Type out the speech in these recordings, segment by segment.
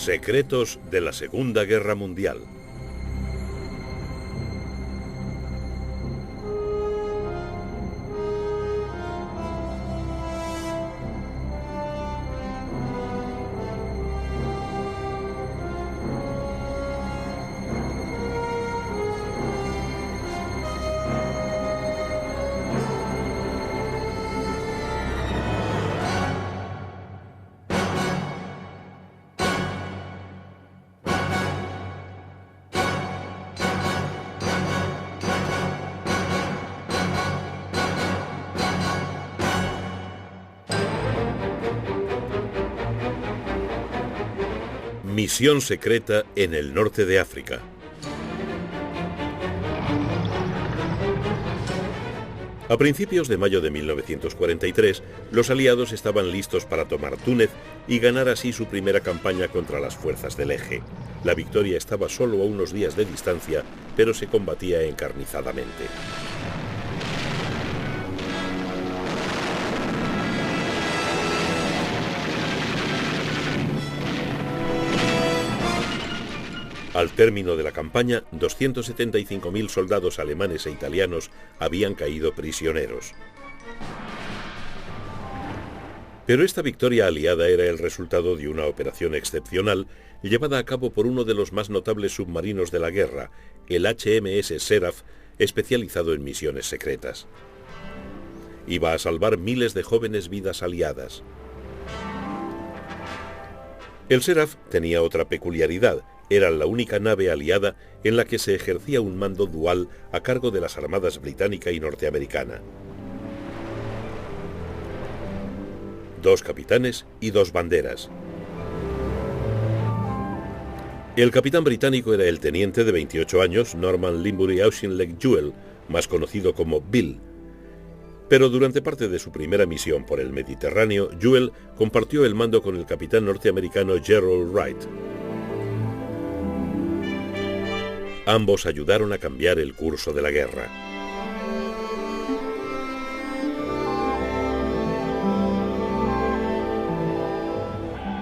Secretos de la Segunda Guerra Mundial. Misión secreta en el norte de África. A principios de mayo de 1943, los aliados estaban listos para tomar Túnez y ganar así su primera campaña contra las fuerzas del Eje. La victoria estaba solo a unos días de distancia, pero se combatía encarnizadamente. Al término de la campaña, 275.000 soldados alemanes e italianos habían caído prisioneros. Pero esta victoria aliada era el resultado de una operación excepcional llevada a cabo por uno de los más notables submarinos de la guerra, el HMS Seraph, especializado en misiones secretas. Iba a salvar miles de jóvenes vidas aliadas. El Seraph tenía otra peculiaridad. Era la única nave aliada en la que se ejercía un mando dual a cargo de las armadas británica y norteamericana. 2 capitanes y 2 banderas. El capitán británico era el teniente de 28 años, Norman Limbury Auchinleck Jewell, más conocido como Bill. Pero durante parte de su primera misión por el Mediterráneo, Jewell compartió el mando con el capitán norteamericano Gerald Wright. Ambos ayudaron a cambiar el curso de la guerra.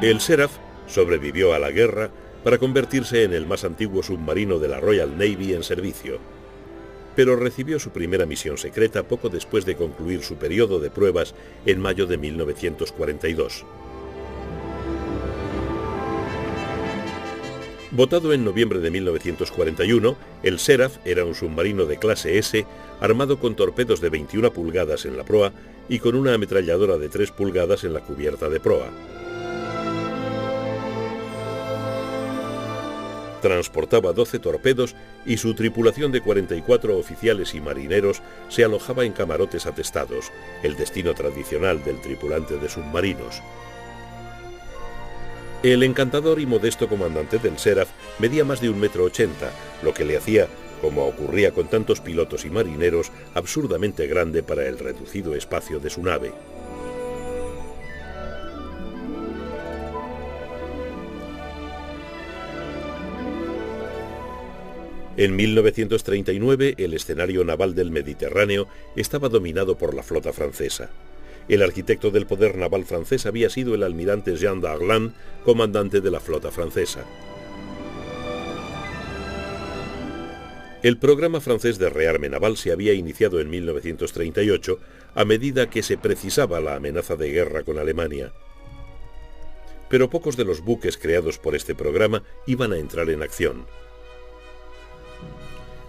El Seraph sobrevivió a la guerra para convertirse en el más antiguo submarino de la Royal Navy en servicio, pero recibió su primera misión secreta poco después de concluir su periodo de pruebas en mayo de 1942. Votado en noviembre de 1941, el Seraph era un submarino de clase S, armado con torpedos de 21 pulgadas en la proa y con una ametralladora de 3 pulgadas en la cubierta de proa. Transportaba 12 torpedos y su tripulación de 44 oficiales y marineros se alojaba en camarotes atestados, el destino tradicional del tripulante de submarinos. El encantador y modesto comandante del Seraph medía más de 1,80 m, lo que le hacía, como ocurría con tantos pilotos y marineros, absurdamente grande para el reducido espacio de su nave. En 1939, el escenario naval del Mediterráneo estaba dominado por la flota francesa. El arquitecto del poder naval francés había sido el almirante Jean Darlan, comandante de la flota francesa. El programa francés de rearme naval se había iniciado en 1938 a medida que se precisaba la amenaza de guerra con Alemania. Pero pocos de los buques creados por este programa iban a entrar en acción.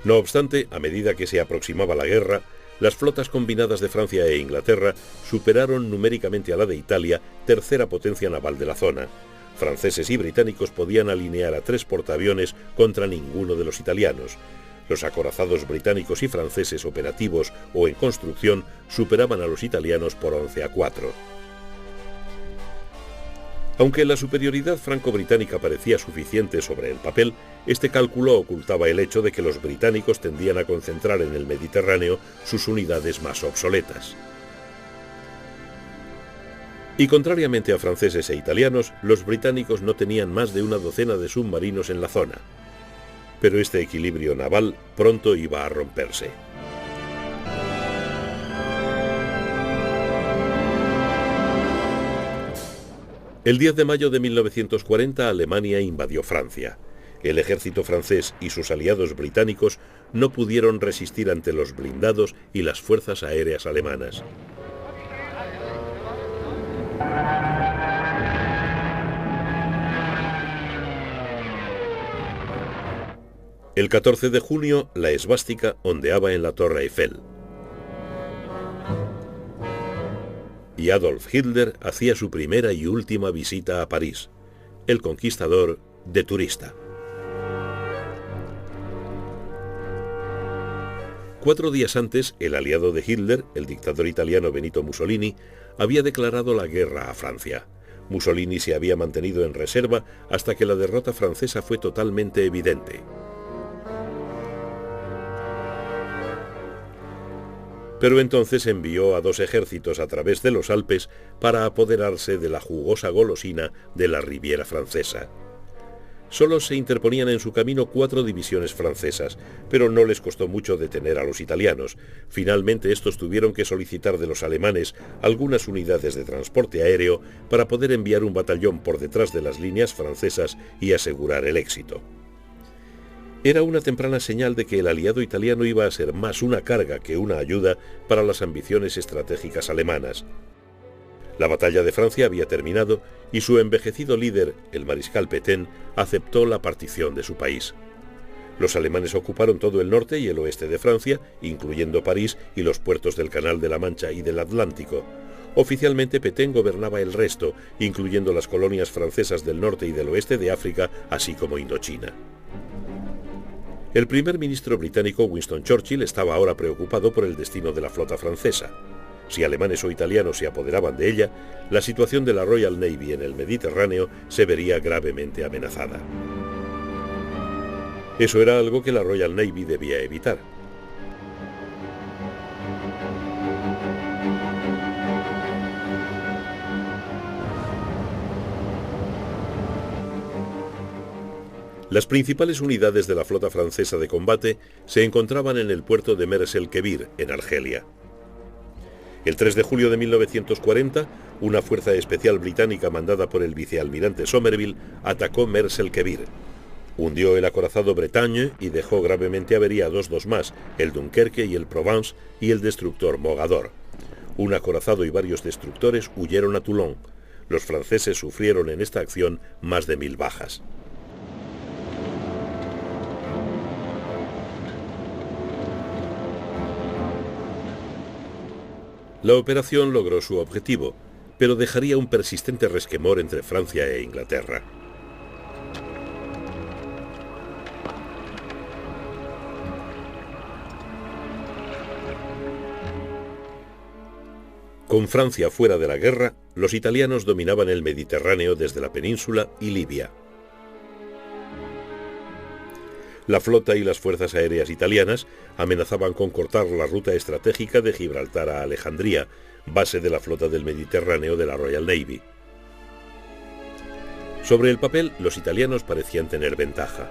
No obstante, a medida que se aproximaba la guerra, las flotas combinadas de Francia e Inglaterra superaron numéricamente a la de Italia, tercera potencia naval de la zona. Franceses y británicos podían alinear a 3 portaaviones contra ninguno de los italianos. Los acorazados británicos y franceses operativos o en construcción superaban a los italianos por 11-4. Aunque la superioridad franco-británica parecía suficiente sobre el papel, este cálculo ocultaba el hecho de que los británicos tendían a concentrar en el Mediterráneo sus unidades más obsoletas. Y contrariamente a franceses e italianos, los británicos no tenían más de una docena de submarinos en la zona. Pero este equilibrio naval pronto iba a romperse. El 10 de mayo de 1940 Alemania invadió Francia. El ejército francés y sus aliados británicos no pudieron resistir ante los blindados y las fuerzas aéreas alemanas. El 14 de junio, la esvástica ondeaba en la Torre Eiffel. Y Adolf Hitler hacía su primera y última visita a París, el conquistador de turista. 4 días antes, el aliado de Hitler, el dictador italiano Benito Mussolini, había declarado la guerra a Francia. Mussolini se había mantenido en reserva hasta que la derrota francesa fue totalmente evidente. Pero entonces envió a 2 ejércitos a través de los Alpes para apoderarse de la jugosa golosina de la Riviera francesa. Solo se interponían en su camino 4 divisiones francesas, pero no les costó mucho detener a los italianos. Finalmente estos tuvieron que solicitar de los alemanes algunas unidades de transporte aéreo para poder enviar un batallón por detrás de las líneas francesas y asegurar el éxito. Era una temprana señal de que el aliado italiano iba a ser más una carga que una ayuda para las ambiciones estratégicas alemanas. La batalla de Francia había terminado y su envejecido líder, el mariscal Pétain, aceptó la partición de su país. Los alemanes ocuparon todo el norte y el oeste de Francia, incluyendo París y los puertos del Canal de la Mancha y del Atlántico. Oficialmente Pétain gobernaba el resto, incluyendo las colonias francesas del norte y del oeste de África, así como Indochina. El primer ministro británico Winston Churchill estaba ahora preocupado por el destino de la flota francesa. Si alemanes o italianos se apoderaban de ella, la situación de la Royal Navy en el Mediterráneo se vería gravemente amenazada. Eso era algo que la Royal Navy debía evitar. Las principales unidades de la flota francesa de combate se encontraban en el puerto de Mers el-Kebir, en Argelia. El 3 de julio de 1940, una fuerza especial británica mandada por el vicealmirante Somerville atacó Mers el-Kebir. Hundió el acorazado Bretagne y dejó gravemente averiados 2 más, el Dunkerque y el Provence, y el destructor Mogador. Un acorazado y varios destructores huyeron a Toulon. Los franceses sufrieron en esta acción más de 1000 bajas. La operación logró su objetivo, pero dejaría un persistente resquemor entre Francia e Inglaterra. Con Francia fuera de la guerra, los italianos dominaban el Mediterráneo desde la península y Libia. La flota y las fuerzas aéreas italianas amenazaban con cortar la ruta estratégica de Gibraltar a Alejandría, base de la flota del Mediterráneo de la Royal Navy. Sobre el papel, los italianos parecían tener ventaja.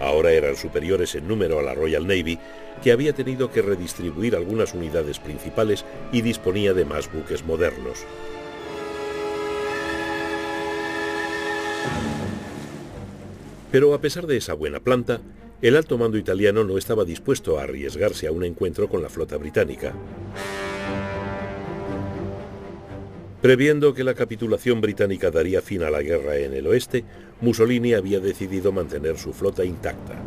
Ahora eran superiores en número a la Royal Navy, que había tenido que redistribuir algunas unidades principales y disponía de más buques modernos. Pero a pesar de esa buena planta, el alto mando italiano no estaba dispuesto a arriesgarse a un encuentro con la flota británica. Previendo que la capitulación británica daría fin a la guerra en el oeste, Mussolini había decidido mantener su flota intacta.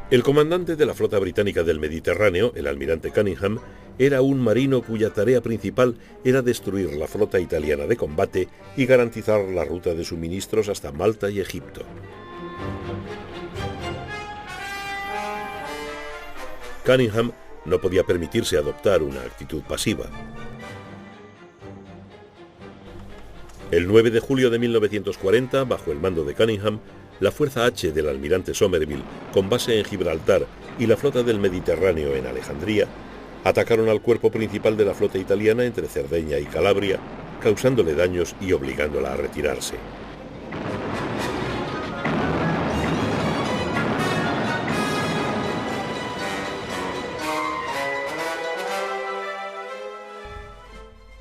El comandante de la flota británica del Mediterráneo, el almirante Cunningham, era un marino cuya tarea principal era destruir la flota italiana de combate y garantizar la ruta de suministros hasta Malta y Egipto. Cunningham no podía permitirse adoptar una actitud pasiva. El 9 de julio de 1940, bajo el mando de Cunningham, la Fuerza H del almirante Somerville, con base en Gibraltar, y la flota del Mediterráneo en Alejandría, atacaron al cuerpo principal de la flota italiana entre Cerdeña y Calabria, causándole daños y obligándola a retirarse.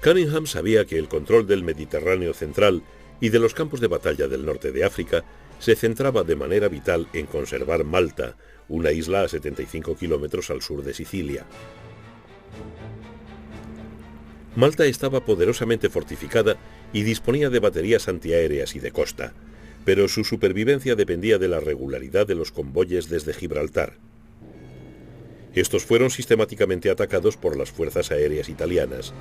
Cunningham sabía que el control del Mediterráneo central y de los campos de batalla del norte de África se centraba de manera vital en conservar Malta, una isla a 75 kilómetros al sur de Sicilia. Malta estaba poderosamente fortificada y disponía de baterías antiaéreas y de costa, pero su supervivencia dependía de la regularidad de los convoyes desde Gibraltar. Estos fueron sistemáticamente atacados por las fuerzas aéreas italianas.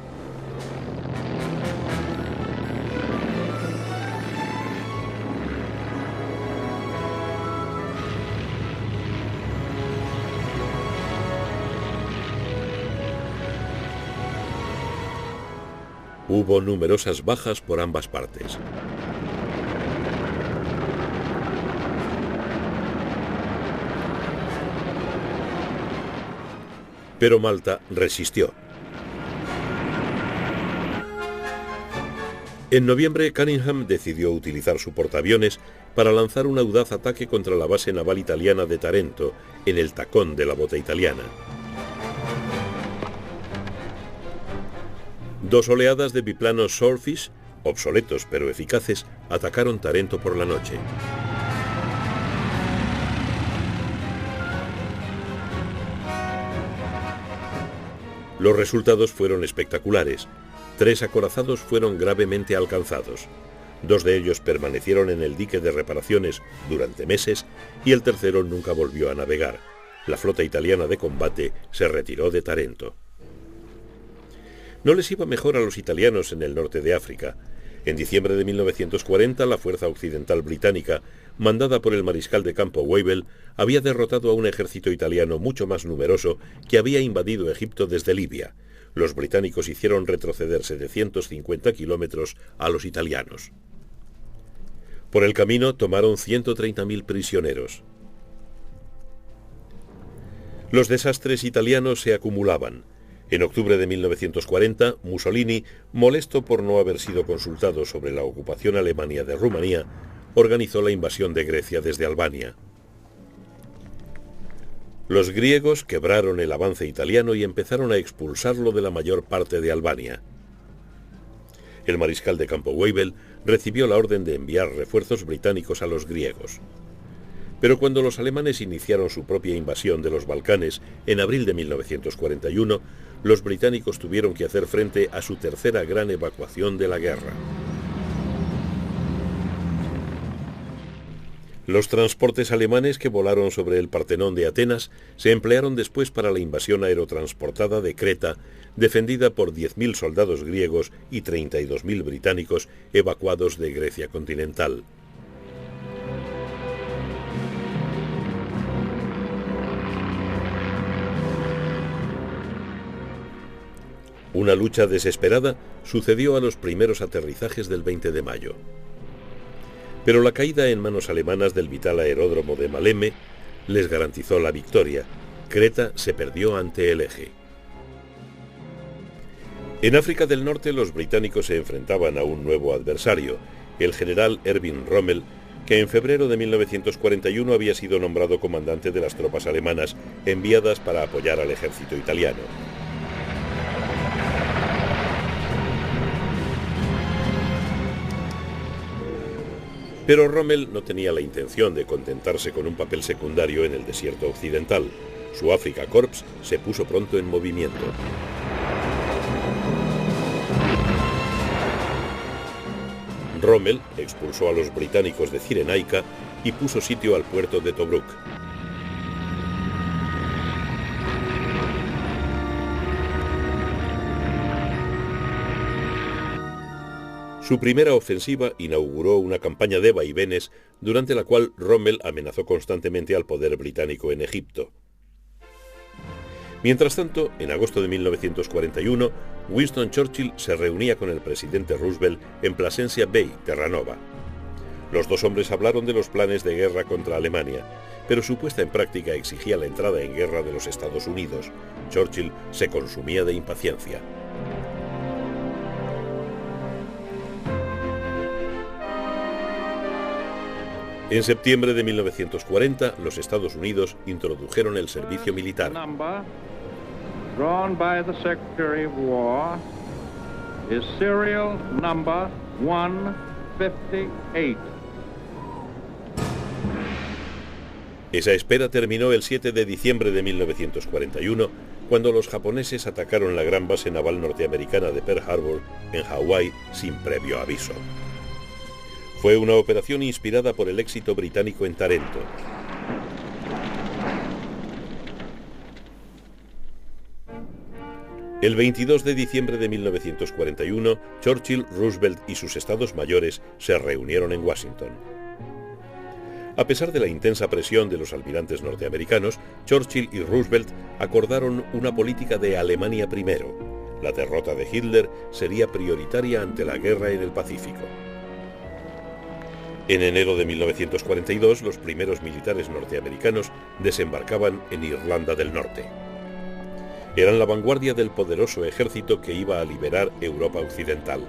Hubo numerosas bajas por ambas partes. Pero Malta resistió. En noviembre, Cunningham decidió utilizar su portaaviones para lanzar un audaz ataque contra la base naval italiana de Tarento, en el tacón de la bota italiana. Dos oleadas de biplanos Swordfish, obsoletos pero eficaces, atacaron Tarento por la noche. Los resultados fueron espectaculares. 3 acorazados fueron gravemente alcanzados. 2 de ellos permanecieron en el dique de reparaciones durante meses y el tercero nunca volvió a navegar. La flota italiana de combate se retiró de Tarento. No les iba mejor a los italianos en el norte de África. En diciembre de 1940, la fuerza occidental británica, mandada por el mariscal de campo Wavell, había derrotado a un ejército italiano mucho más numeroso que había invadido Egipto desde Libia. Los británicos hicieron retroceder 750 kilómetros a los italianos. Por el camino tomaron 130.000 prisioneros. Los desastres italianos se acumulaban. En octubre de 1940, Mussolini, molesto por no haber sido consultado sobre la ocupación alemana de Rumanía, organizó la invasión de Grecia desde Albania. Los griegos quebraron el avance italiano y empezaron a expulsarlo de la mayor parte de Albania. El mariscal de campo Wavell recibió la orden de enviar refuerzos británicos a los griegos. Pero cuando los alemanes iniciaron su propia invasión de los Balcanes en abril de 1941, los británicos tuvieron que hacer frente a su tercera gran evacuación de la guerra. Los transportes alemanes que volaron sobre el Partenón de Atenas se emplearon después para la invasión aerotransportada de Creta, defendida por 10.000 soldados griegos y 32.000 británicos evacuados de Grecia continental. Una lucha desesperada sucedió a los primeros aterrizajes del 20 de mayo. Pero la caída en manos alemanas del vital aeródromo de Maleme les garantizó la victoria. Creta se perdió ante el Eje. En África del Norte los británicos se enfrentaban a un nuevo adversario, el general Erwin Rommel, que en febrero de 1941 había sido nombrado comandante de las tropas alemanas enviadas para apoyar al ejército italiano. Pero Rommel no tenía la intención de contentarse con un papel secundario en el desierto occidental. Su Afrika Korps se puso pronto en movimiento. Rommel expulsó a los británicos de Cirenaica y puso sitio al puerto de Tobruk. Su primera ofensiva inauguró una campaña de vaivenes durante la cual Rommel amenazó constantemente al poder británico en Egipto. Mientras tanto, en agosto de 1941, Winston Churchill se reunía con el presidente Roosevelt en Plasencia Bay, Terranova. Los dos hombres hablaron de los planes de guerra contra Alemania, pero su puesta en práctica exigía la entrada en guerra de los Estados Unidos. Churchill se consumía de impaciencia. En septiembre de 1940, los Estados Unidos introdujeron el servicio militar. is serial number 158. Esa espera terminó el 7 de diciembre de 1941, cuando los japoneses atacaron la gran base naval norteamericana de Pearl Harbor, en Hawái, sin previo aviso. Fue una operación inspirada por el éxito británico en Tarento. El 22 de diciembre de 1941, Churchill, Roosevelt y sus estados mayores se reunieron en Washington. A pesar de la intensa presión de los almirantes norteamericanos, Churchill y Roosevelt acordaron una política de Alemania primero. La derrota de Hitler sería prioritaria ante la guerra en el Pacífico. En enero de 1942, los primeros militares norteamericanos desembarcaban en Irlanda del Norte. Eran la vanguardia del poderoso ejército que iba a liberar Europa Occidental,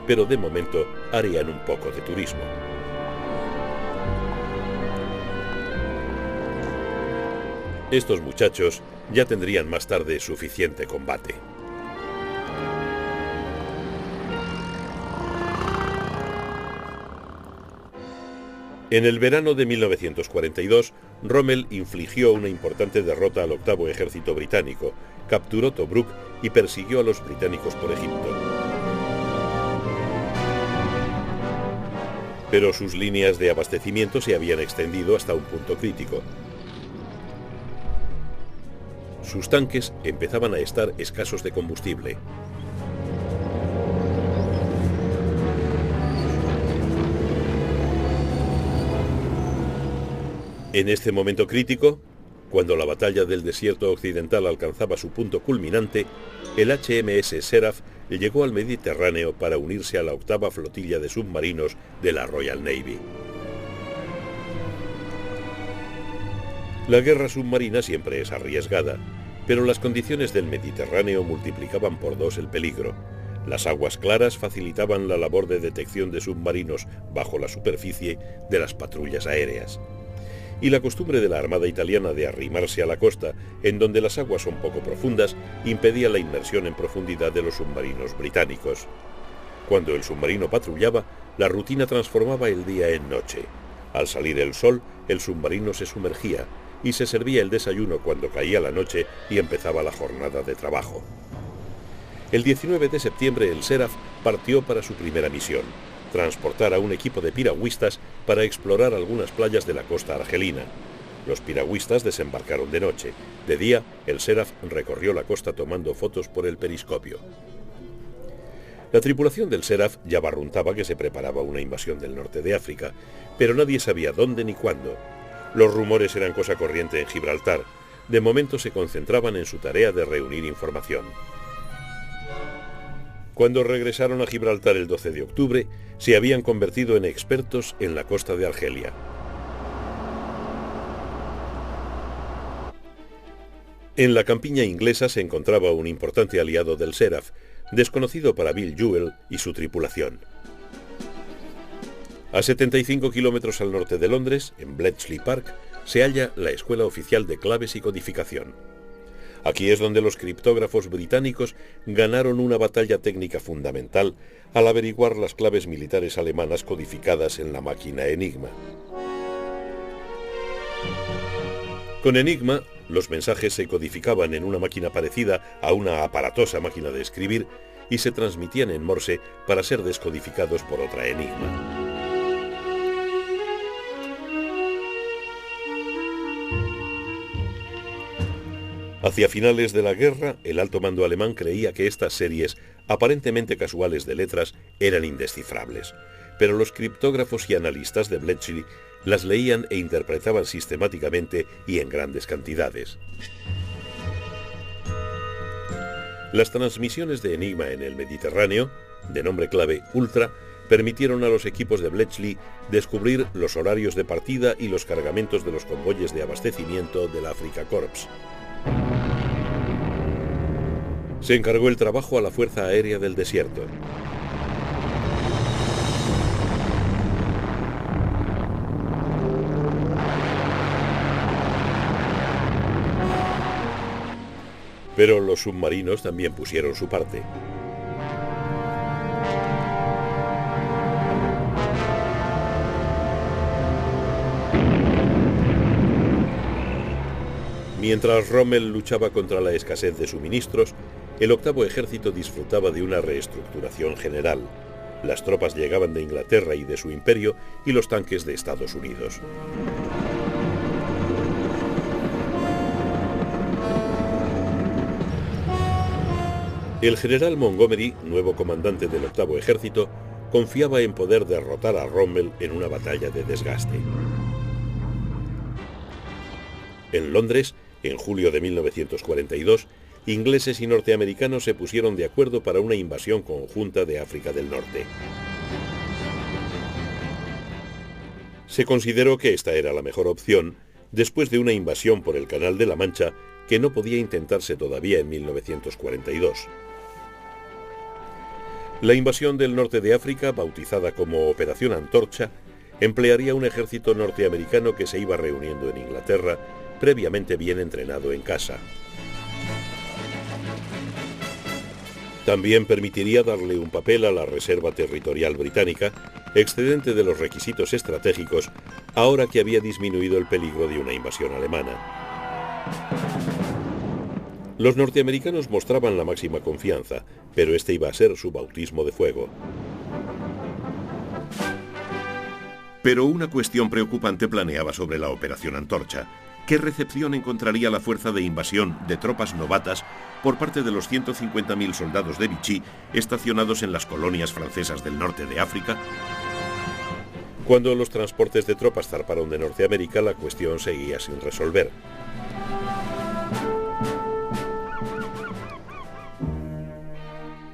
pero de momento harían un poco de turismo. Estos muchachos ya tendrían más tarde suficiente combate. En el verano de 1942, Rommel infligió una importante derrota al octavo ejército británico, capturó Tobruk y persiguió a los británicos por Egipto. Pero sus líneas de abastecimiento se habían extendido hasta un punto crítico. Sus tanques empezaban a estar escasos de combustible. En este momento crítico, cuando la batalla del desierto occidental alcanzaba su punto culminante, el HMS Seraph llegó al Mediterráneo para unirse a la octava flotilla de submarinos de la Royal Navy. La guerra submarina siempre es arriesgada, pero las condiciones del Mediterráneo multiplicaban por dos el peligro. Las aguas claras facilitaban la labor de detección de submarinos bajo la superficie de las patrullas aéreas. Y la costumbre de la Armada italiana de arrimarse a la costa, en donde las aguas son poco profundas, impedía la inmersión en profundidad de los submarinos británicos. Cuando el submarino patrullaba, la rutina transformaba el día en noche. Al salir el sol, el submarino se sumergía y se servía el desayuno cuando caía la noche y empezaba la jornada de trabajo. El 19 de septiembre el Seraph partió para su primera misión: transportar a un equipo de piragüistas para explorar algunas playas de la costa argelina. Los piragüistas desembarcaron de noche. De día, el Seraph recorrió la costa tomando fotos por el periscopio. La tripulación del Seraph ya barruntaba que se preparaba una invasión del norte de África, pero nadie sabía dónde ni cuándo. Los rumores eran cosa corriente en Gibraltar. De momento se concentraban en su tarea de reunir información. Cuando regresaron a Gibraltar el 12 de octubre, se habían convertido en expertos en la costa de Argelia. En la campiña inglesa se encontraba un importante aliado del Seraph, desconocido para Bill Jewell y su tripulación. A 75 kilómetros al norte de Londres, en Bletchley Park, se halla la Escuela Oficial de Claves y Codificación. Aquí es donde los criptógrafos británicos ganaron una batalla técnica fundamental al averiguar las claves militares alemanas codificadas en la máquina Enigma. Con Enigma, los mensajes se codificaban en una máquina parecida a una aparatosa máquina de escribir y se transmitían en Morse para ser descodificados por otra Enigma. Hacia finales de la guerra, el alto mando alemán creía que estas series, aparentemente casuales de letras, eran indescifrables, pero los criptógrafos y analistas de Bletchley las leían e interpretaban sistemáticamente y en grandes cantidades. Las transmisiones de Enigma en el Mediterráneo, de nombre clave Ultra, permitieron a los equipos de Bletchley descubrir los horarios de partida y los cargamentos de los convoyes de abastecimiento del Africa Corps. Se encargó el trabajo a la Fuerza Aérea del Desierto. Pero los submarinos también pusieron su parte. Mientras Rommel luchaba contra la escasez de suministros, el octavo ejército disfrutaba de una reestructuración general. Las tropas llegaban de Inglaterra y de su imperio y los tanques de Estados Unidos. El general Montgomery, nuevo comandante del octavo ejército, confiaba en poder derrotar a Rommel en una batalla de desgaste. En Londres, en julio de 1942, ingleses y norteamericanos se pusieron de acuerdo para una invasión conjunta de África del Norte. Se consideró que esta era la mejor opción después de una invasión por el Canal de la Mancha que no podía intentarse todavía en 1942. La invasión del norte de África, bautizada como Operación Antorcha, emplearía un ejército norteamericano que se iba reuniendo en Inglaterra, previamente bien entrenado en casa. También permitiría darle un papel a la Reserva Territorial Británica, excedente de los requisitos estratégicos, ahora que había disminuido el peligro de una invasión alemana. Los norteamericanos mostraban la máxima confianza, pero este iba a ser su bautismo de fuego. Pero una cuestión preocupante planeaba sobre la Operación Antorcha. ¿Qué recepción encontraría la fuerza de invasión de tropas novatas por parte de los 150.000 soldados de Vichy estacionados en las colonias francesas del norte de África? Cuando los transportes de tropas zarparon de Norteamérica, la cuestión seguía sin resolver.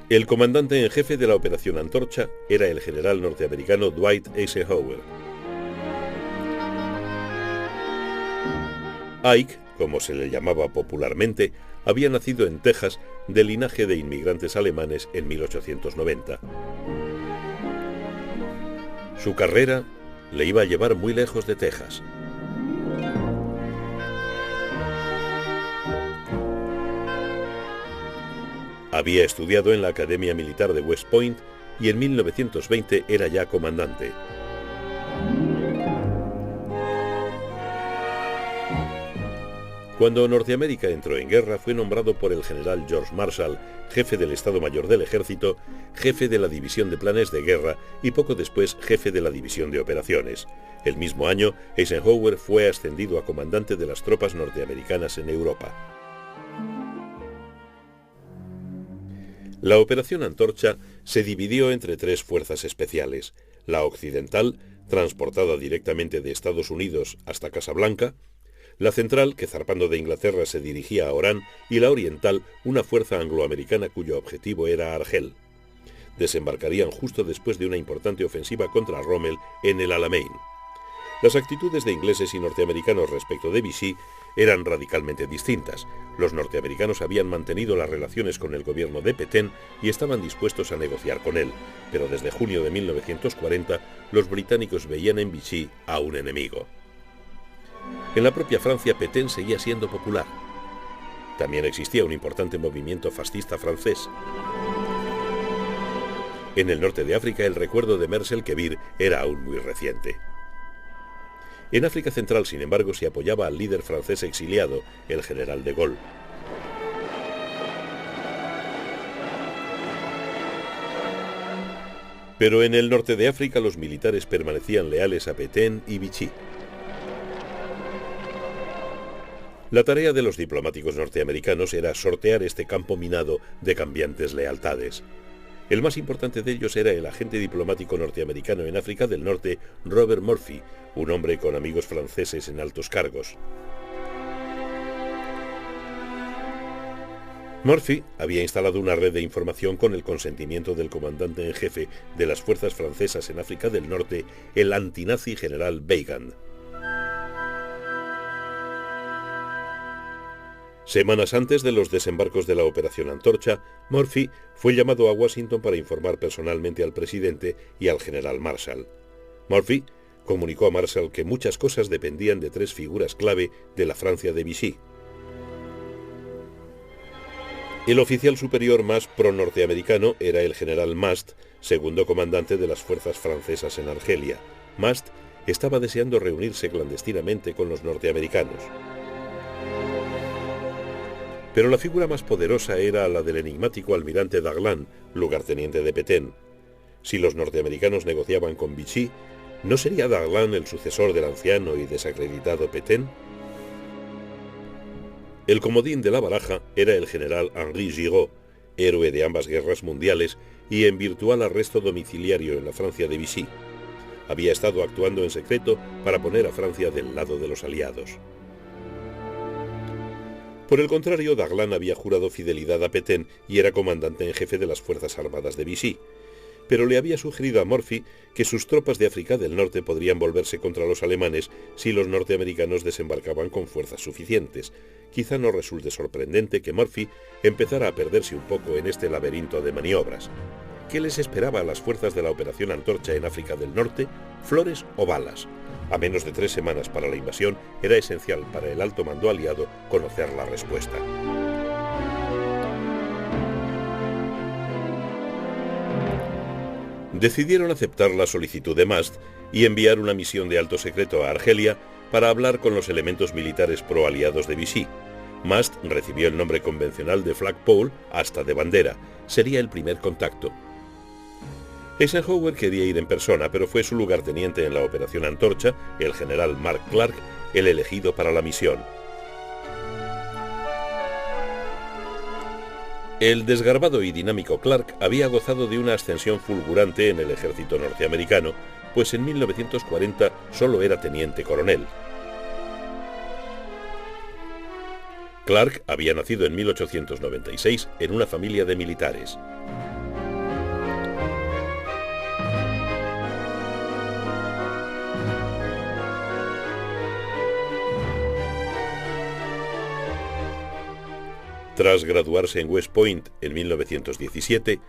El comandante en jefe de la Operación Antorcha era el general norteamericano Dwight Eisenhower. Ike, como se le llamaba popularmente, había nacido en Texas de linaje de inmigrantes alemanes en 1890. Su carrera le iba a llevar muy lejos de Texas. Había estudiado en la Academia Militar de West Point y en 1920 era ya comandante. Cuando Norteamérica entró en guerra, fue nombrado por el general George Marshall, jefe del Estado Mayor del Ejército, jefe de la División de Planes de Guerra y poco después jefe de la División de Operaciones. El mismo año, Eisenhower fue ascendido a comandante de las tropas norteamericanas en Europa. La Operación Antorcha se dividió entre tres fuerzas especiales: la occidental, transportada directamente de Estados Unidos hasta Casablanca; la central, que zarpando de Inglaterra se dirigía a Orán; y la oriental, una fuerza angloamericana cuyo objetivo era Argel. Desembarcarían justo después de una importante ofensiva contra Rommel en el Alamein. Las actitudes de ingleses y norteamericanos respecto de Vichy eran radicalmente distintas. Los norteamericanos habían mantenido las relaciones con el gobierno de Pétain y estaban dispuestos a negociar con él, pero desde junio de 1940 los británicos veían en Vichy a un enemigo. En la propia Francia, Pétain seguía siendo popular. También existía un importante movimiento fascista francés. En el norte de África, el recuerdo de Mers-el-Kébir era aún muy reciente. En África Central, sin embargo, se apoyaba al líder francés exiliado, el general de Gaulle. Pero en el norte de África los militares permanecían leales a Pétain y Vichy. La tarea de los diplomáticos norteamericanos era sortear este campo minado de cambiantes lealtades. El más importante de ellos era el agente diplomático norteamericano en África del Norte, Robert Murphy, un hombre con amigos franceses en altos cargos. Murphy había instalado una red de información con el consentimiento del comandante en jefe de las fuerzas francesas en África del Norte, el antinazi general Weygand. Semanas antes de los desembarcos de la Operación Antorcha, Murphy fue llamado a Washington para informar personalmente al presidente y al general Marshall. Murphy comunicó a Marshall que muchas cosas dependían de tres figuras clave de la Francia de Vichy. El oficial superior más pro-norteamericano era el general Mast, segundo comandante de las fuerzas francesas en Argelia. Mast estaba deseando reunirse clandestinamente con los norteamericanos. Pero la figura más poderosa era la del enigmático almirante Daglan, lugarteniente de Pétain. Si los norteamericanos negociaban con Vichy, ¿no sería Daglan el sucesor del anciano y desacreditado Pétain? El comodín de la baraja era el general Henri Giraud, héroe de ambas guerras mundiales y en virtual arresto domiciliario en la Francia de Vichy. Había estado actuando en secreto para poner a Francia del lado de los aliados. Por el contrario, Daglan había jurado fidelidad a Pétain y era comandante en jefe de las Fuerzas Armadas de Vichy, pero le había sugerido a Murphy que sus tropas de África del Norte podrían volverse contra los alemanes si los norteamericanos desembarcaban con fuerzas suficientes. Quizá no resulte sorprendente que Murphy empezara a perderse un poco en este laberinto de maniobras. ¿Qué les esperaba a las fuerzas de la Operación Antorcha en África del Norte? ¿Flores o balas? A menos de 3 semanas para la invasión, era esencial para el alto mando aliado conocer la respuesta. Decidieron aceptar la solicitud de Mast y enviar una misión de alto secreto a Argelia para hablar con los elementos militares pro-aliados de Vichy. Mast recibió el nombre convencional de flagpole, asta de bandera. Sería el primer contacto. Eisenhower quería ir en persona, pero fue su lugarteniente en la Operación Antorcha, el general Mark Clark, el elegido para la misión. El desgarbado y dinámico Clark había gozado de una ascensión fulgurante en el ejército norteamericano, pues en 1940 solo era teniente coronel. Clark había nacido en 1896 en una familia de militares. Tras graduarse en West Point en 1917,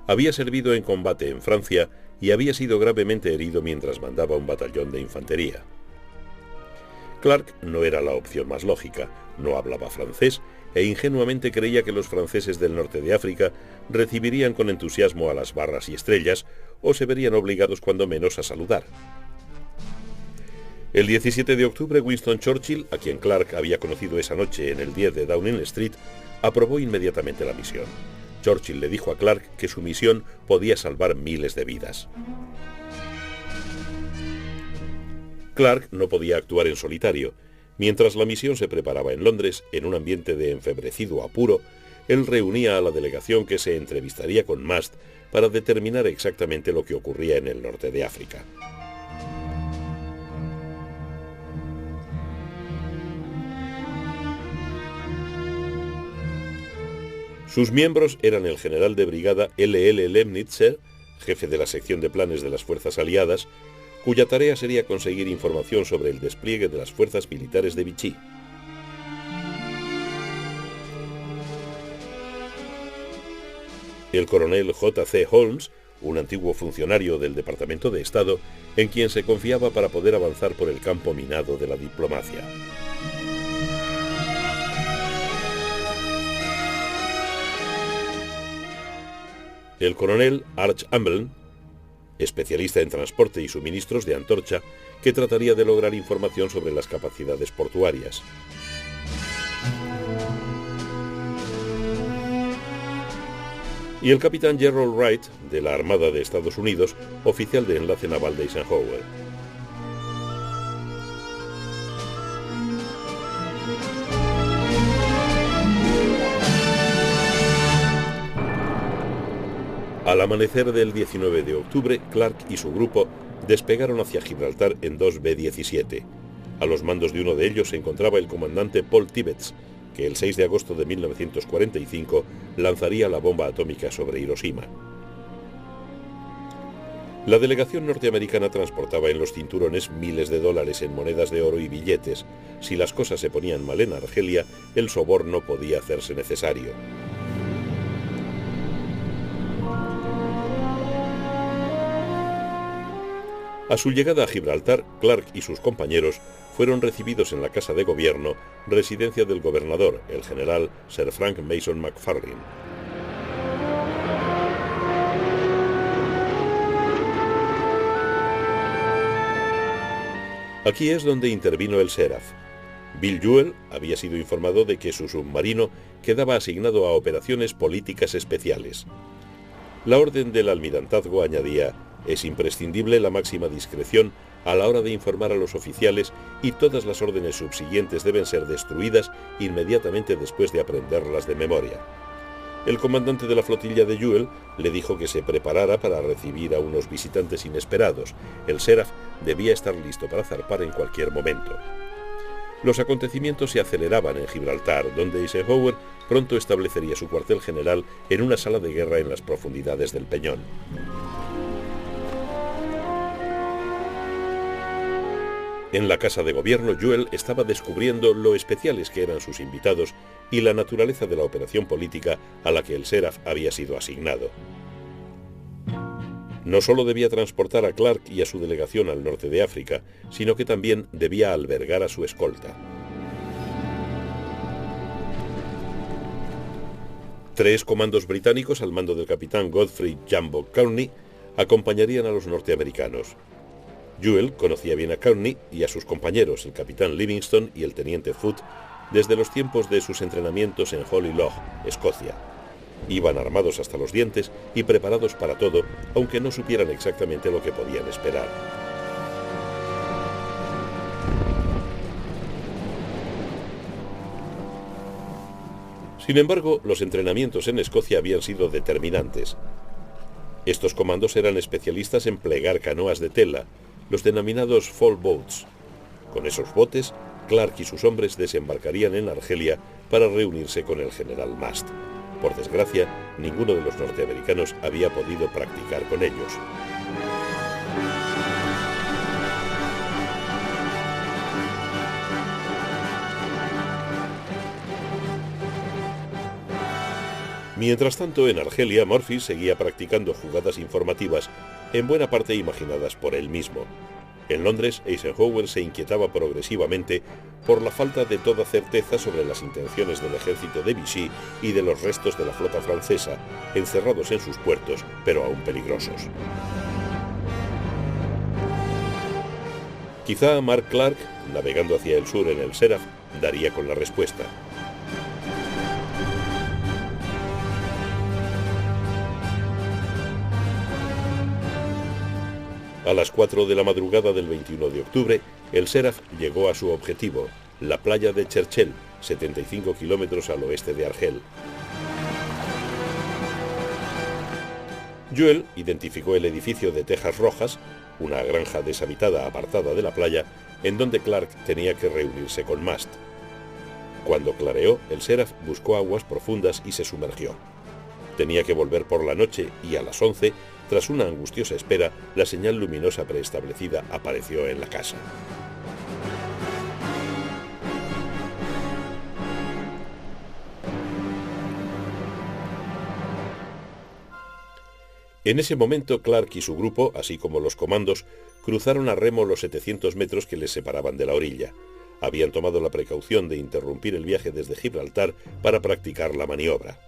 había servido en combate en Francia y había sido gravemente herido mientras mandaba un batallón de infantería. Clark no era la opción más lógica, no hablaba francés e ingenuamente creía que los franceses del norte de África recibirían con entusiasmo a las barras y estrellas o se verían obligados cuando menos a saludar. El 17 de octubre, Winston Churchill, a quien Clark había conocido esa noche en el 10 de Downing Street, aprobó inmediatamente la misión. Churchill le dijo a Clark que su misión podía salvar miles de vidas. Clark no podía actuar en solitario. Mientras la misión se preparaba en Londres, en un ambiente de enfebrecido apuro, él reunía a la delegación que se entrevistaría con Mast para determinar exactamente lo que ocurría en el norte de África. Sus miembros eran el general de brigada L.L. Lemnitzer, jefe de la sección de planes de las fuerzas aliadas, cuya tarea sería conseguir información sobre el despliegue de las fuerzas militares de Vichy. El coronel J.C. Holmes, un antiguo funcionario del Departamento de Estado, en quien se confiaba para poder avanzar por el campo minado de la diplomacia. El coronel Arch Amblen, especialista en transporte y suministros de Antorcha, que trataría de lograr información sobre las capacidades portuarias. Y el capitán Gerald Wright, de la Armada de Estados Unidos, oficial de enlace naval de Eisenhower. Al amanecer del 19 de octubre, Clark y su grupo despegaron hacia Gibraltar en 2 B-17. A los mandos de uno de ellos se encontraba el comandante Paul Tibbets, que el 6 de agosto de 1945 lanzaría la bomba atómica sobre Hiroshima. La delegación norteamericana transportaba en los cinturones miles de dólares en monedas de oro y billetes. Si las cosas se ponían mal en Argelia, el soborno podía hacerse necesario. A su llegada a Gibraltar, Clark y sus compañeros fueron recibidos en la Casa de Gobierno, residencia del gobernador, el general Sir Frank Mason McFarlane. Aquí es donde intervino el Sheriff. Bill Jewell había sido informado de que su submarino quedaba asignado a operaciones políticas especiales. La orden del almirantazgo añadía: es imprescindible la máxima discreción a la hora de informar a los oficiales y todas las órdenes subsiguientes deben ser destruidas inmediatamente después de aprenderlas de memoria. El comandante de la flotilla de Jewell le dijo que se preparara para recibir a unos visitantes inesperados. El Seraph debía estar listo para zarpar en cualquier momento. Los acontecimientos se aceleraban en Gibraltar, donde Eisenhower pronto establecería su cuartel general en una sala de guerra en las profundidades del Peñón. En la casa de gobierno, Jewell estaba descubriendo lo especiales que eran sus invitados y la naturaleza de la operación política a la que el Seraph había sido asignado. No solo debía transportar a Clark y a su delegación al norte de África, sino que también debía albergar a su escolta. 3 comandos británicos al mando del capitán Godfrey Jumbo Kearney acompañarían a los norteamericanos. Jewell conocía bien a Kearney y a sus compañeros, el capitán Livingston y el teniente Foote, desde los tiempos de sus entrenamientos en Holy Loch, Escocia. Iban armados hasta los dientes y preparados para todo, aunque no supieran exactamente lo que podían esperar. Sin embargo, los entrenamientos en Escocia habían sido determinantes. Estos comandos eran especialistas en plegar canoas de tela, los denominados fall boats. Con esos botes, Clark y sus hombres desembarcarían en Argelia para reunirse con el general Mast. Por desgracia, ninguno de los norteamericanos había podido practicar con ellos. Mientras tanto, en Argelia, Murphy seguía practicando jugadas informativas, en buena parte imaginadas por él mismo. En Londres, Eisenhower se inquietaba progresivamente por la falta de toda certeza sobre las intenciones del ejército de Vichy y de los restos de la flota francesa, encerrados en sus puertos, pero aún peligrosos. Quizá Mark Clark, navegando hacia el sur en el Seraph, daría con la respuesta. A las 4 de la madrugada del 21 de octubre, el Seraph llegó a su objetivo, la playa de Cherchell, 75 kilómetros al oeste de Argel. Jewell identificó el edificio de tejas rojas, una granja deshabitada apartada de la playa, en donde Clark tenía que reunirse con Mast. Cuando clareó, el Seraph buscó aguas profundas y se sumergió. Tenía que volver por la noche y a las 11, tras una angustiosa espera, la señal luminosa preestablecida apareció en la casa. En ese momento, Clark y su grupo, así como los comandos, cruzaron a remo los 700 metros que les separaban de la orilla. Habían tomado la precaución de interrumpir el viaje desde Gibraltar para practicar la maniobra.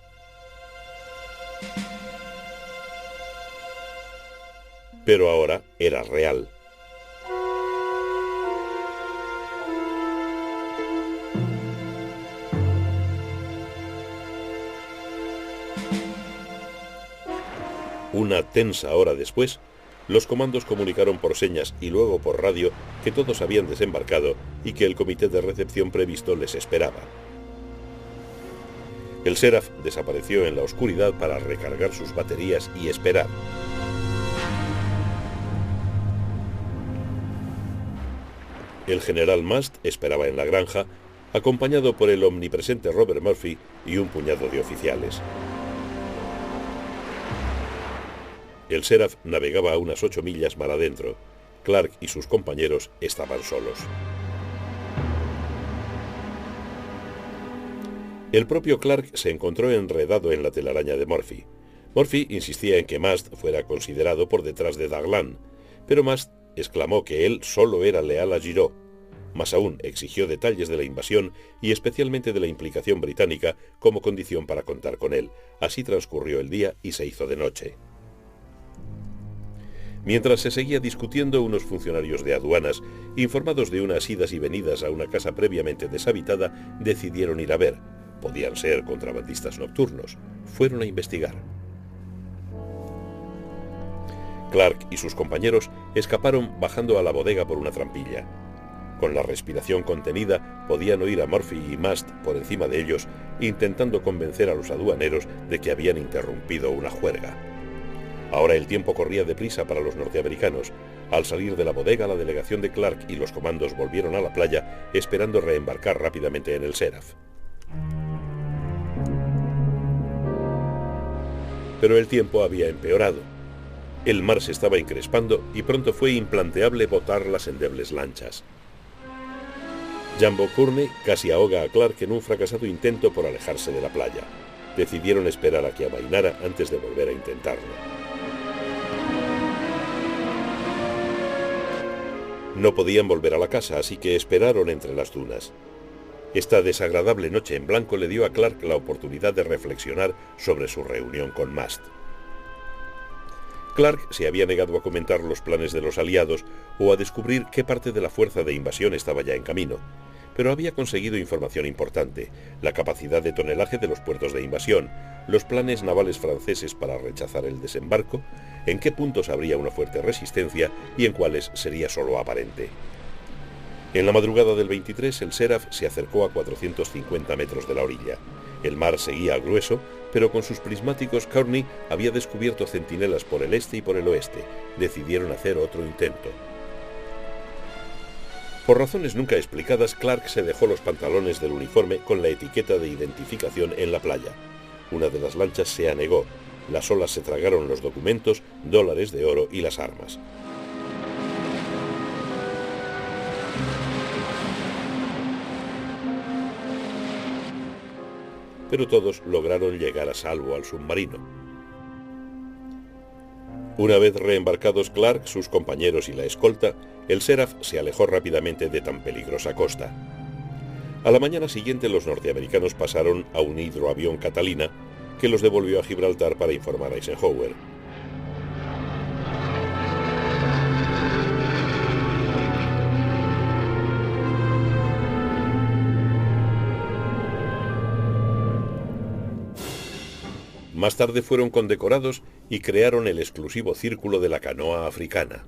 Pero ahora era real. Una tensa hora después, los comandos comunicaron por señas y luego por radio que todos habían desembarcado y que el comité de recepción previsto les esperaba. El Seraph desapareció en la oscuridad para recargar sus baterías y esperar. El general Mast esperaba en la granja, acompañado por el omnipresente Robert Murphy y un puñado de oficiales. El Seraph navegaba a unas 8 millas mar adentro. Clark y sus compañeros estaban solos. El propio Clark se encontró enredado en la telaraña de Murphy. Murphy insistía en que Mast fuera considerado por detrás de Daglan, pero Mast exclamó que él solo era leal a Giraud. Más aún, exigió detalles de la invasión y especialmente de la implicación británica como condición para contar con él. Así transcurrió el día y se hizo de noche. Mientras se seguía discutiendo, unos funcionarios de aduanas, informados de unas idas y venidas a una casa previamente deshabitada, decidieron ir a ver. Podían ser contrabandistas nocturnos. Fueron a investigar. Clark y sus compañeros escaparon bajando a la bodega por una trampilla. Con la respiración contenida, podían oír a Murphy y Mast por encima de ellos, intentando convencer a los aduaneros de que habían interrumpido una juerga. Ahora el tiempo corría deprisa para los norteamericanos. Al salir de la bodega, la delegación de Clark y los comandos volvieron a la playa, esperando reembarcar rápidamente en el Seraph. Pero el tiempo había empeorado. El mar se estaba encrespando y pronto fue implanteable botar las endebles lanchas. Jumbo Courtney casi ahoga a Clark en un fracasado intento por alejarse de la playa. Decidieron esperar a que amainara antes de volver a intentarlo. No podían volver a la casa, así que esperaron entre las dunas. Esta desagradable noche en blanco le dio a Clark la oportunidad de reflexionar sobre su reunión con Mast. Clark se había negado a comentar los planes de los aliados o a descubrir qué parte de la fuerza de invasión estaba ya en camino, pero había conseguido información importante: la capacidad de tonelaje de los puertos de invasión, los planes navales franceses para rechazar el desembarco, en qué puntos habría una fuerte resistencia y en cuáles sería solo aparente. En la madrugada del 23, el Seraph se acercó a 450 metros de la orilla. El mar seguía grueso, pero con sus prismáticos Courtney había descubierto centinelas por el este y por el oeste. Decidieron hacer otro intento. Por razones nunca explicadas, Clark se dejó los pantalones del uniforme con la etiqueta de identificación en la playa. Una de las lanchas se anegó. Las olas se tragaron los documentos, dólares de oro y las armas. Pero todos lograron llegar a salvo al submarino. Una vez reembarcados Clark, sus compañeros y la escolta, el Seraph se alejó rápidamente de tan peligrosa costa. A la mañana siguiente los norteamericanos pasaron a un hidroavión Catalina que los devolvió a Gibraltar para informar a Eisenhower. Más tarde fueron condecorados y crearon el exclusivo Círculo de la Canoa Africana.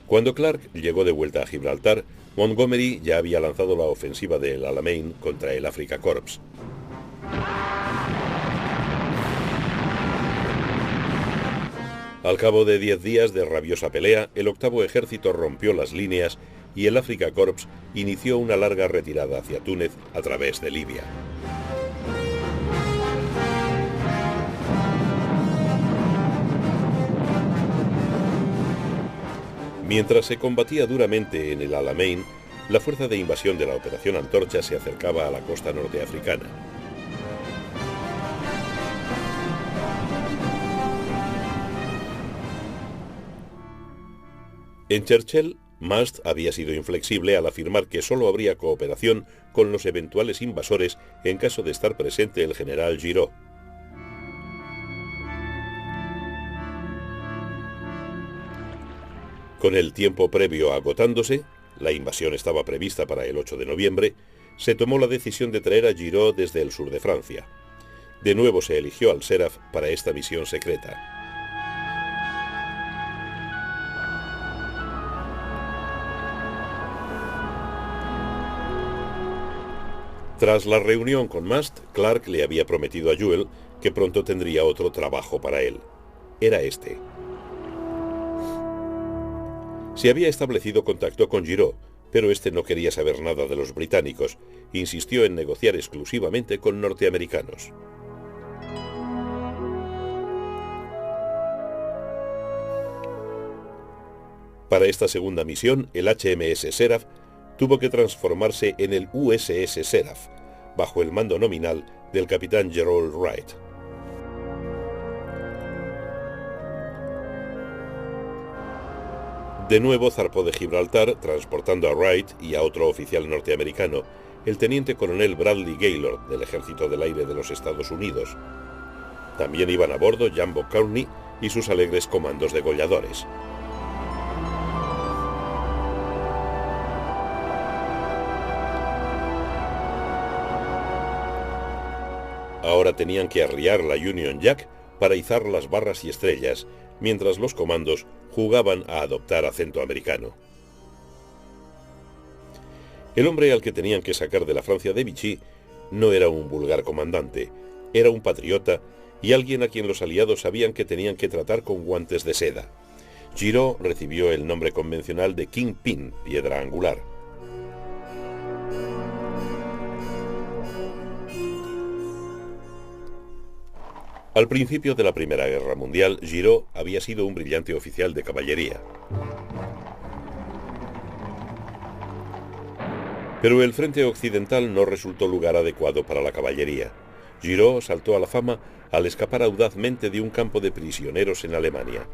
Cuando Clark llegó de vuelta a Gibraltar, Montgomery ya había lanzado la ofensiva del Alamein contra el Africa Corps. Al cabo de 10 días de rabiosa pelea, el octavo ejército rompió las líneas y el Africa Corps inició una larga retirada hacia Túnez a través de Libia. Mientras se combatía duramente en el Alamein, la fuerza de invasión de la Operación Antorcha se acercaba a la costa norteafricana. En Churchill, Mast había sido inflexible al afirmar que solo habría cooperación con los eventuales invasores en caso de estar presente el general Giraud. Con el tiempo previo agotándose, la invasión estaba prevista para el 8 de noviembre, se tomó la decisión de traer a Giraud desde el sur de Francia. De nuevo se eligió al Seraph para esta misión secreta. Tras la reunión con Mast, Clark le había prometido a Jewell que pronto tendría otro trabajo para él. Era este. Se había establecido contacto con Giraud, pero este no quería saber nada de los británicos. Insistió en negociar exclusivamente con norteamericanos. Para esta segunda misión, el HMS Seraph tuvo que transformarse en el USS Seraph, bajo el mando nominal del capitán Gerald Wright. De nuevo zarpó de Gibraltar, transportando a Wright y a otro oficial norteamericano, el teniente coronel Bradley Gaylord, del Ejército del Aire de los Estados Unidos. También iban a bordo Jumbo Courtney y sus alegres comandos degolladores. Ahora tenían que arriar la Union Jack para izar las barras y estrellas, mientras los comandos jugaban a adoptar acento americano. El hombre al que tenían que sacar de la Francia de Vichy no era un vulgar comandante, era un patriota y alguien a quien los aliados sabían que tenían que tratar con guantes de seda. Giraud recibió el nombre convencional de Kingpin, piedra angular. Al principio de la Primera Guerra Mundial, Giraud había sido un brillante oficial de caballería. Pero el frente occidental no resultó lugar adecuado para la caballería. Giraud saltó a la fama al escapar audazmente de un campo de prisioneros en Alemania.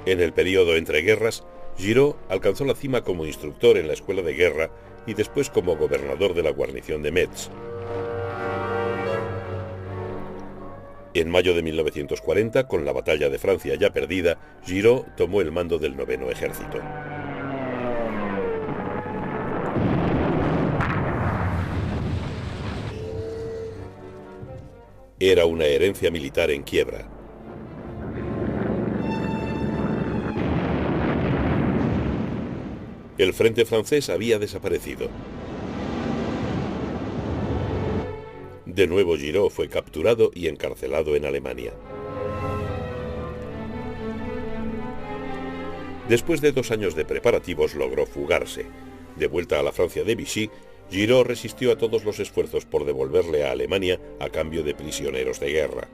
En el período entre guerras, Giraud alcanzó la cima como instructor en la escuela de guerra y después como gobernador de la guarnición de Metz. En mayo de 1940, con la batalla de Francia ya perdida, Giraud tomó el mando del 9º Ejército. Era una herencia militar en quiebra. El frente francés había desaparecido. De nuevo Giraud fue capturado y encarcelado en Alemania. Después de 2 años de preparativos logró fugarse. De vuelta a la Francia de Vichy, Giraud resistió a todos los esfuerzos por devolverle a Alemania a cambio de prisioneros de guerra.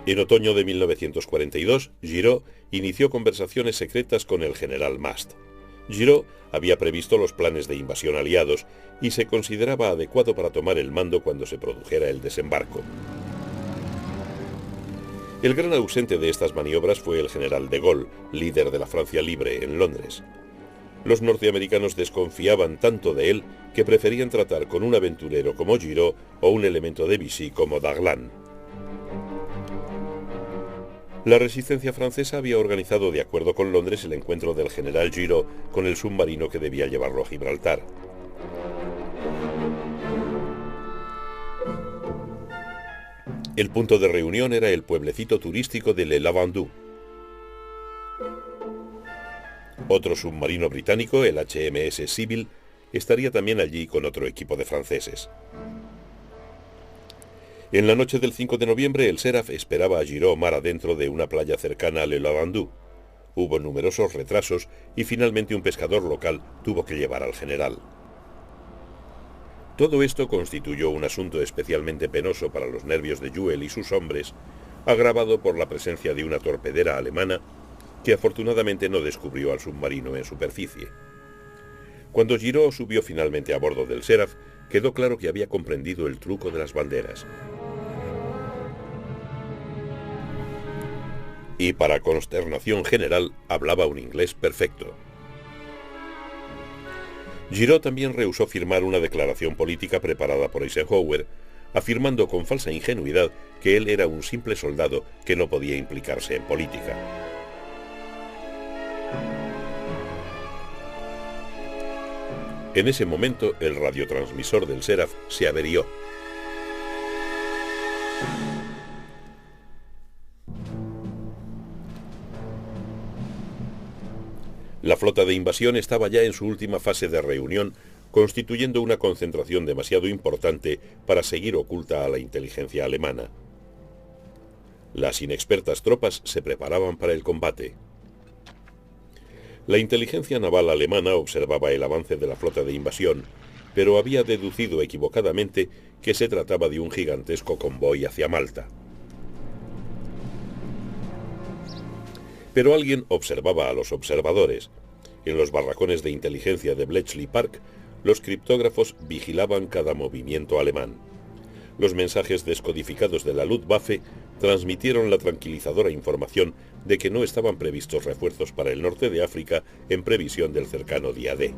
En otoño de 1942, Giraud inició conversaciones secretas con el general Mast. Giraud había previsto los planes de invasión aliados y se consideraba adecuado para tomar el mando cuando se produjera el desembarco. El gran ausente de estas maniobras fue el general de Gaulle, líder de la Francia Libre en Londres. Los norteamericanos desconfiaban tanto de él que preferían tratar con un aventurero como Giraud o un elemento de Vichy como Darlan. La resistencia francesa había organizado de acuerdo con Londres el encuentro del general Giraud con el submarino que debía llevarlo a Gibraltar. El punto de reunión era el pueblecito turístico de Le Lavandou. Otro submarino británico, el HMS Sibyl, estaría también allí con otro equipo de franceses. En la noche del 5 de noviembre, el Seraph esperaba a Giraud mar adentro de una playa cercana a Le Lavandou. Hubo numerosos retrasos y finalmente un pescador local tuvo que llevar al general. Todo esto constituyó un asunto especialmente penoso para los nervios de Juel y sus hombres, agravado por la presencia de una torpedera alemana que afortunadamente no descubrió al submarino en superficie. Cuando Giraud subió finalmente a bordo del Seraph, quedó claro que había comprendido el truco de las banderas. Y para consternación general, hablaba un inglés perfecto. Giraud también rehusó firmar una declaración política preparada por Eisenhower, afirmando con falsa ingenuidad que él era un simple soldado que no podía implicarse en política. En ese momento, el radiotransmisor del Seraph se averió. La flota de invasión estaba ya en su última fase de reunión, constituyendo una concentración demasiado importante para seguir oculta a la inteligencia alemana. Las inexpertas tropas se preparaban para el combate. La inteligencia naval alemana observaba el avance de la flota de invasión, pero había deducido equivocadamente que se trataba de un gigantesco convoy hacia Malta. Pero alguien observaba a los observadores. En los barracones de inteligencia de Bletchley Park, los criptógrafos vigilaban cada movimiento alemán. Los mensajes descodificados de la Luftwaffe transmitieron la tranquilizadora información de que no estaban previstos refuerzos para el norte de África en previsión del cercano día D.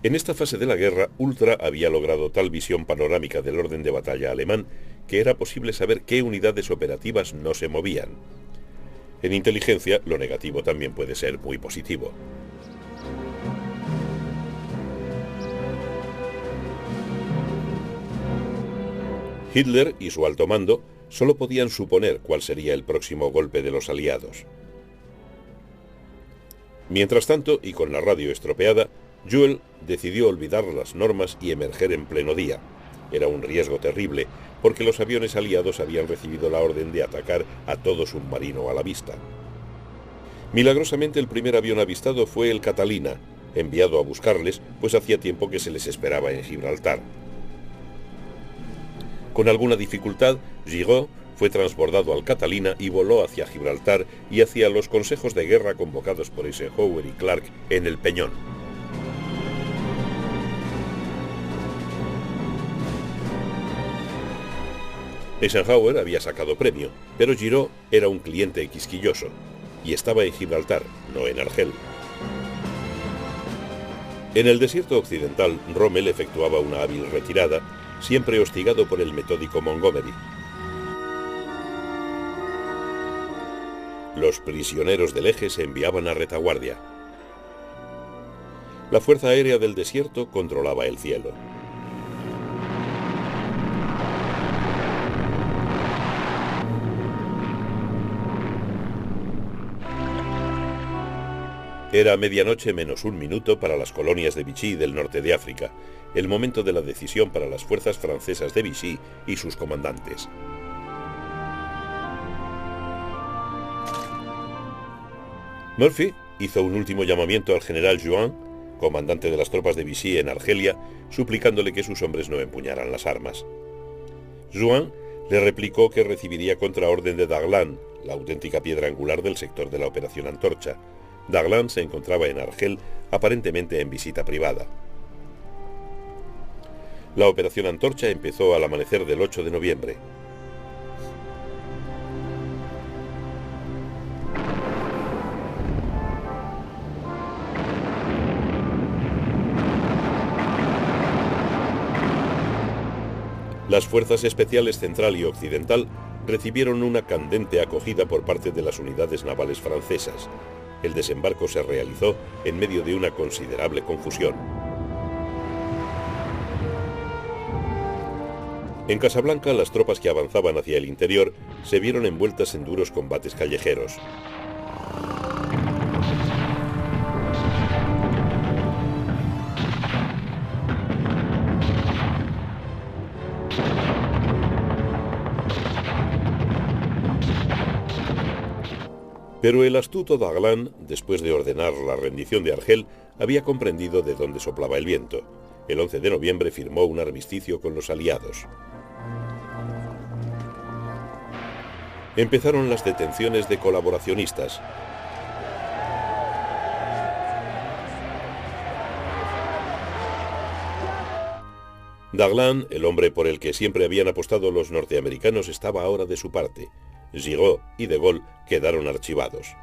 En esta fase de la guerra, Ultra había logrado tal visión panorámica del orden de batalla alemán que era posible saber qué unidades operativas no se movían. En inteligencia, lo negativo también puede ser muy positivo. Hitler y su alto mando solo podían suponer cuál sería el próximo golpe de los aliados. Mientras tanto, y con la radio estropeada, Juel decidió olvidar las normas y emerger en pleno día. Era un riesgo terrible, porque los aviones aliados habían recibido la orden de atacar a todo submarino a la vista. Milagrosamente, el primer avión avistado fue el Catalina, enviado a buscarles, pues hacía tiempo que se les esperaba en Gibraltar. Con alguna dificultad, Giraud fue transbordado al Catalina y voló hacia Gibraltar y hacia los consejos de guerra convocados por Eisenhower y Clark en el Peñón. Eisenhower había sacado premio, pero Giraud era un cliente quisquilloso, y estaba en Gibraltar, no en Argel. En el desierto occidental, Rommel efectuaba una hábil retirada, siempre hostigado por el metódico Montgomery. Los prisioneros del eje se enviaban a retaguardia. La Fuerza Aérea del Desierto controlaba el cielo. Era medianoche menos un minuto para las colonias de Vichy del norte de África, el momento de la decisión para las fuerzas francesas de Vichy y sus comandantes. Murphy hizo un último llamamiento al general Juin, comandante de las tropas de Vichy en Argelia, suplicándole que sus hombres no empuñaran las armas. Juin le replicó que recibiría contraorden de Daglan, la auténtica piedra angular del sector de la Operación Antorcha. Daglan se encontraba en Argel, aparentemente en visita privada. La Operación Antorcha empezó al amanecer del 8 de noviembre. Las fuerzas especiales central y occidental recibieron una candente acogida por parte de las unidades navales francesas. El desembarco se realizó en medio de una considerable confusión. En Casablanca, las tropas que avanzaban hacia el interior se vieron envueltas en duros combates callejeros. Pero el astuto Daglan, después de ordenar la rendición de Argel, había comprendido de dónde soplaba el viento. El 11 de noviembre firmó un armisticio con los aliados. Empezaron las detenciones de colaboracionistas. Daglan, el hombre por el que siempre habían apostado los norteamericanos, estaba ahora de su parte. Giraud y de Gaulle quedaron archivados.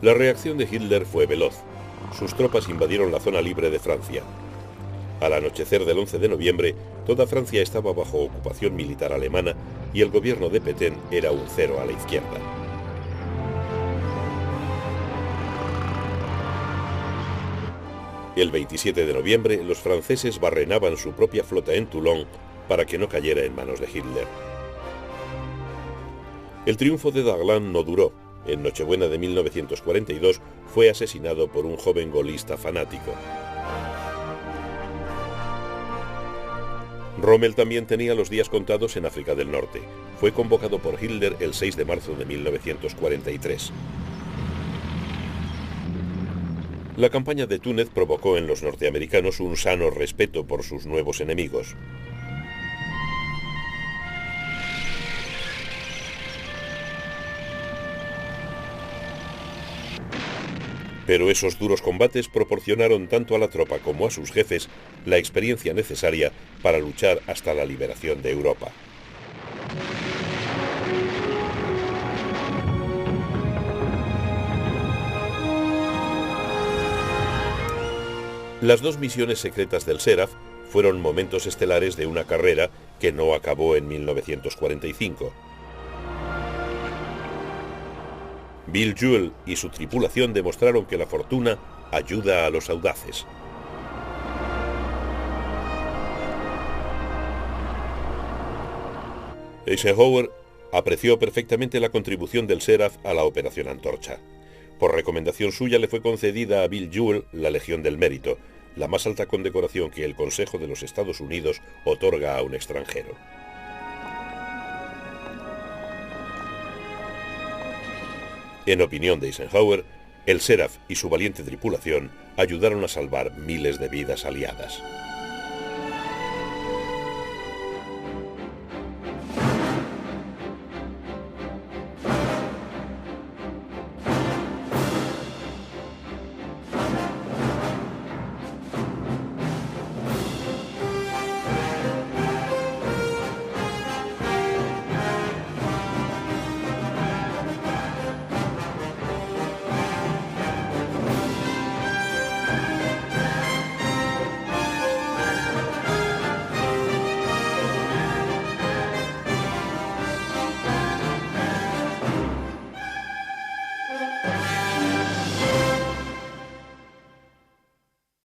La reacción de Hitler fue veloz. Sus tropas invadieron la zona libre de Francia. Al anochecer del 11 de noviembre, toda Francia estaba bajo ocupación militar alemana y el gobierno de Pétain era un cero a la izquierda. El 27 de noviembre, los franceses barrenaban su propia flota en Toulon para que no cayera en manos de Hitler. El triunfo de Daglan no duró. En Nochebuena de 1942 fue asesinado por un joven golista fanático. Rommel también tenía los días contados en África del Norte. Fue convocado por Hitler el 6 de marzo de 1943. La campaña de Túnez provocó en los norteamericanos un sano respeto por sus nuevos enemigos. Pero esos duros combates proporcionaron tanto a la tropa como a sus jefes la experiencia necesaria para luchar hasta la liberación de Europa. Las dos misiones secretas del Seraph fueron momentos estelares de una carrera que no acabó en 1945. Bill Jewell y su tripulación demostraron que la fortuna ayuda a los audaces. Eisenhower apreció perfectamente la contribución del Seraph a la Operación Antorcha. Por recomendación suya le fue concedida a Bill Jewell la Legión del Mérito, la más alta condecoración que el Consejo de los Estados Unidos otorga a un extranjero. En opinión de Eisenhower, el Seraph y su valiente tripulación ayudaron a salvar miles de vidas aliadas.